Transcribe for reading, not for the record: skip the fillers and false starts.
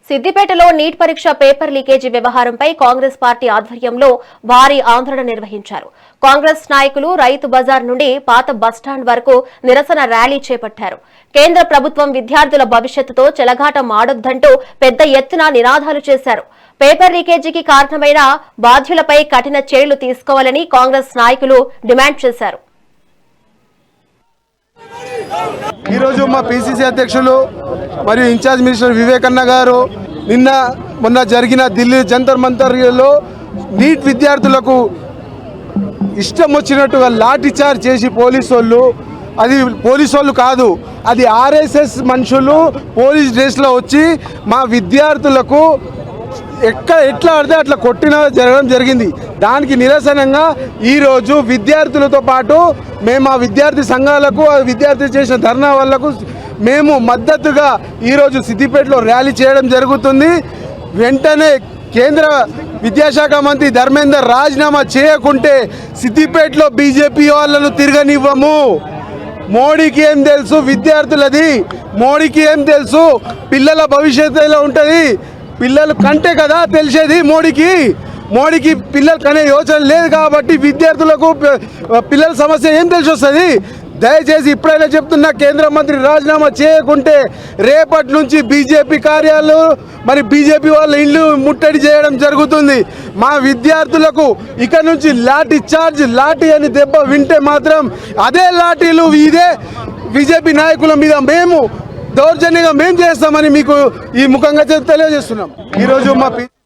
సిద్దిపేటలో నీట్ పరీక్ష paper leakage వ్యవహారంపై కాంగ్రెస్ పార్టీ ఆధ్వర్యంలో భారీ ఆందోళన నిర్వహించారు. కాంగ్రెస్ నాయకులు రైతు బజార్ నుండి పాత బస్టాండ్ వరకు నిరసన ర్యాలీ చేపట్టారు. కేంద్ర ప్రభుత్వం విద్యార్థుల భవిష్యత్తుతో చెలగాటం ఆడొద్దంటూ పెద్ద ఎత్తున నినాదాలు చేశారు. పేపర్ లీకేజీకి కారణమైన బాధ్యులపై కఠిన చర్యలు తీసుకోవాలని కాంగ్రెస్ నాయకులు డిమాండ్ చేశారు. ఈ రోజు మా పిసిసి అధ్యక్షులు మరియు ఇన్ఛార్జ్ మినిస్టర్ వివేకన్న గారు మొన్న జరిగిన ఢిల్లీ జంతర్ మంతర్లో నీట్ విద్యార్థులకు ఇష్టం వచ్చినట్టుగా లాఠీ చార్జ్ చేసి పోలీసు వాళ్ళు కాదు, అది ఆర్ఎస్ఎస్ మనుషులు పోలీస్ డ్రెస్లో వచ్చి మా విద్యార్థులకు ఎట్లా ఆడితే అట్లా జరగడం జరిగింది. దానికి నిరసనంగా ఈరోజు విద్యార్థులతో పాటు మేము ఆ విద్యార్థి సంఘాలకు విద్యార్థి చేసిన ధర్నా వాళ్లకు మేము మద్దతుగా ఈరోజు సిద్దిపేటలో ర్యాలీ చేయడం జరుగుతుంది. వెంటనే కేంద్ర విద్యాశాఖ మంత్రి ధర్మేందర్ రాజీనామా చేయకుంటే సిద్దిపేటలో బీజేపీ వాళ్ళను తిరగనివ్వము. మోడీకి ఏం తెలుసు విద్యార్థులది, మోడీకి ఏం తెలుసు పిల్లల భవిష్యత్తు ఎలా ఉంటుంది, పిల్లలు కంటే కదా తెలిసేది మోడీకి పిల్లలు కనే యోచన లేదు. కాబట్టి విద్యార్థులకు పిల్లల సమస్య ఏం తెలిసి వస్తుంది? దయచేసి ఇప్పుడైనా చెప్తున్నా, కేంద్ర మంత్రి రాజీనామా చేయకుంటే రేపటి నుంచి బీజేపీ కార్యాలయాలు మరి బీజేపీ వాళ్ళ ఇల్లు ముట్టడి చేయడం జరుగుతుంది. మా విద్యార్థులకు ఇక నుంచి లాఠీ అని దెబ్బ వింటే మాత్రం అదే లాఠీలు ఇదే బీజేపీ నాయకుల మీద మేము దౌర్జన్యంగా మేము చేస్తామని మీకు ఈ ముఖంగా తెలియజేస్తున్నాం. ఈరోజు మా